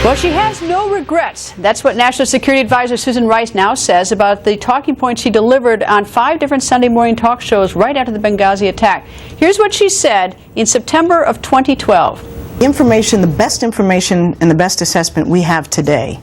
Well, she has no regrets. That's what National Security Advisor Susan Rice now says about the talking points she delivered on 5 different Sunday morning talk shows right after the Benghazi attack. Here's what she said in September of 2012. Information, the best information and the best assessment we have today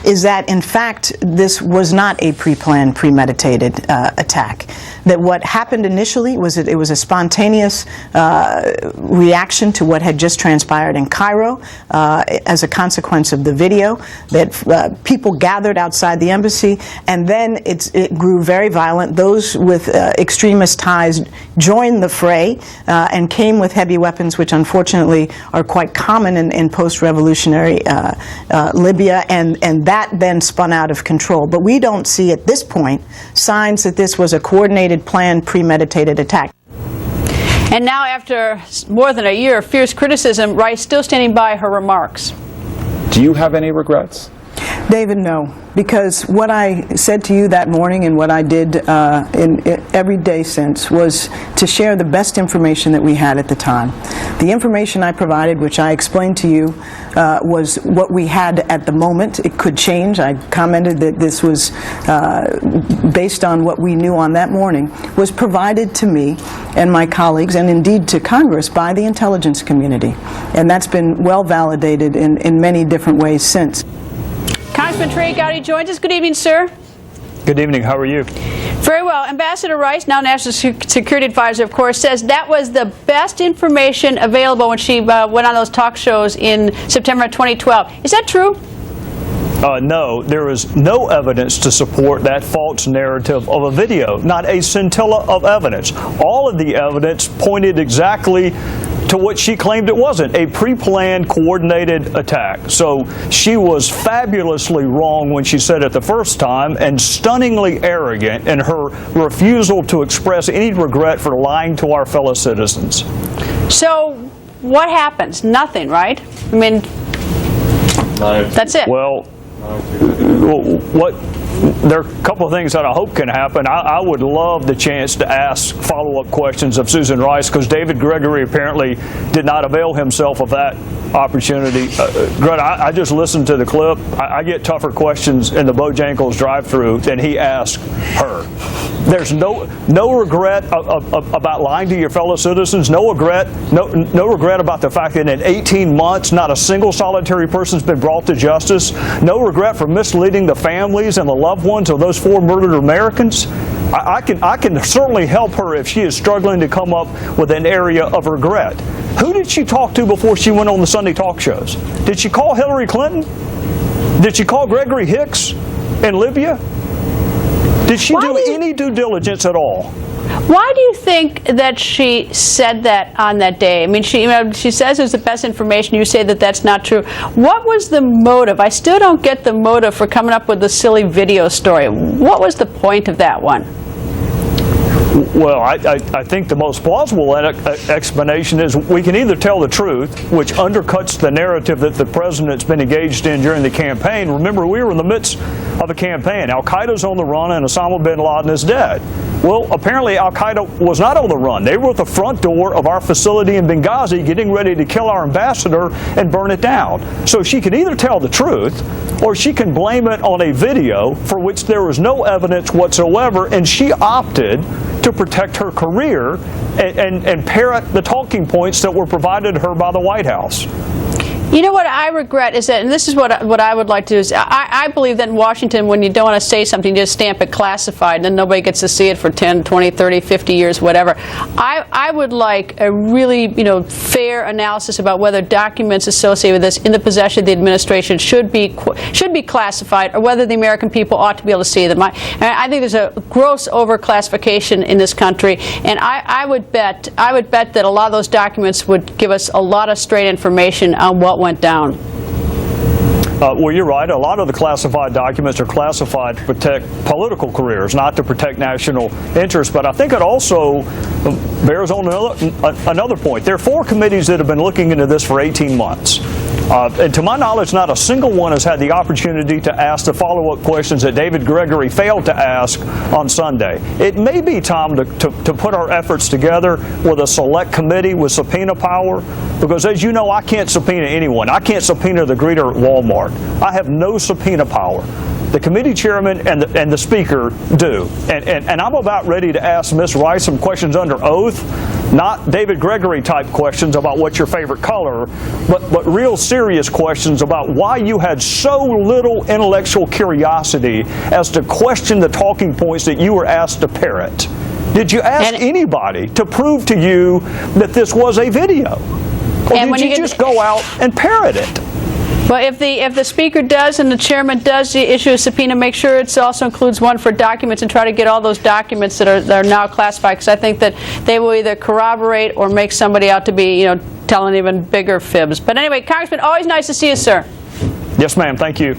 is that, in fact, this was not a pre-planned, premeditated attack. That what happened initially was that it was a spontaneous reaction to what had just transpired in Cairo as a consequence of the video, that people gathered outside the embassy, and then it grew very violent. Those with extremist ties joined the fray and came with heavy weapons, which unfortunately are quite common in post-revolutionary Libya, and that then spun out of control. But we don't see at this point signs that this was a coordinated, planned, premeditated attack. And now, after more than a year of fierce criticism, Rice still standing by her remarks. Do you have any regrets? David, no. Because what I said to you that morning and what I did in every day since was to share the best information that we had at the time. The information I provided, which I explained to you, was what we had at the moment. It could change. I commented that this was based on what we knew on that morning, was provided to me and my colleagues, and indeed to Congress, by the intelligence community. And that's been well validated in many different ways since. Congressman Trey Gowdy joins us. Good evening, sir. Good evening. How are you? Very well. Ambassador Rice, now National Security Advisor, of course, says that was the best information available when she went on those talk shows in September 2012. Is that true? No, there is no evidence to support that false narrative of a video, not a scintilla of evidence. All of the evidence pointed exactly to what she claimed it wasn't, a pre-planned, coordinated attack. So she was fabulously wrong when she said it the first time, and stunningly arrogant in her refusal to express any regret for lying to our fellow citizens. So what happens? Nothing, right? I mean, that's it. Well, there are a couple of things that I hope can happen. I would love the chance to ask follow-up questions of Susan Rice, because David Gregory apparently did not avail himself of that opportunity. Greta, I just listened to the clip. I get tougher questions in the Bojangles drive-thru than he asked her. There's no regret about lying to your fellow citizens. No regret about the fact that in 18 months not a single solitary person's been brought to justice. No regret for misleading the families and the loved ones of those 4 murdered Americans. I can certainly help her if she is struggling to come up with an area of regret. Who did she talk to before she went on the Sunday talk shows? Did she call Hillary Clinton? Did she call Gregory Hicks in Libya? Did she do any due diligence at all? Why do you think that she said that on that day? I mean, she says it's the best information. You say that that's not true. What was the motive? I still don't get the motive for coming up with the silly video story. What was the point of that one? Well, I think the most plausible explanation is we can either tell the truth, which undercuts the narrative that the president's been engaged in during the campaign. Remember, we were in the midst of a campaign. Al-Qaeda's on the run and Osama bin Laden is dead. Well, apparently Al-Qaeda was not on the run. They were at the front door of our facility in Benghazi getting ready to kill our ambassador and burn it down. So she can either tell the truth or she can blame it on a video for which there was no evidence whatsoever, and she opted to protect her career and parrot the talking points that were provided her by the White House. You know what I regret is that, and this is what I would like to do, is I believe that in Washington, when you don't want to say something, you just stamp it classified, and then nobody gets to see it for 10, 20, 30, 50 years, whatever. I would like a really, fair analysis about whether documents associated with this in the possession of the administration should be classified, or whether the American people ought to be able to see them. I think there's a gross overclassification in this country, and I would bet that a lot of those documents would give us a lot of straight information on what went down. Well, you're right. A lot of the classified documents are classified to protect political careers, not to protect national interests. But I think it also bears on another point. There are 4 committees that have been looking into this for 18 months. And to my knowledge, not a single one has had the opportunity to ask the follow-up questions that David Gregory failed to ask on Sunday. It may be time to put our efforts together with a select committee with subpoena power, because as you know, I can't subpoena anyone. I can't subpoena the greeter at Walmart. I have no subpoena power. The committee chairman and the speaker do. And I'm about ready to ask Ms. Rice some questions under oath, not David Gregory type questions about what's your favorite color, but real serious questions about why you had so little intellectual curiosity as to question the talking points that you were asked to parrot. Did you ask anybody to prove to you that this was a video? Or did you just go out and parrot it? Well, if the speaker does and the chairman does issue a subpoena, make sure it also includes one for documents and try to get all those documents that are now classified, because I think that they will either corroborate or make somebody out to be, telling even bigger fibs. But anyway, Congressman, always nice to see you, sir. Yes, ma'am. Thank you.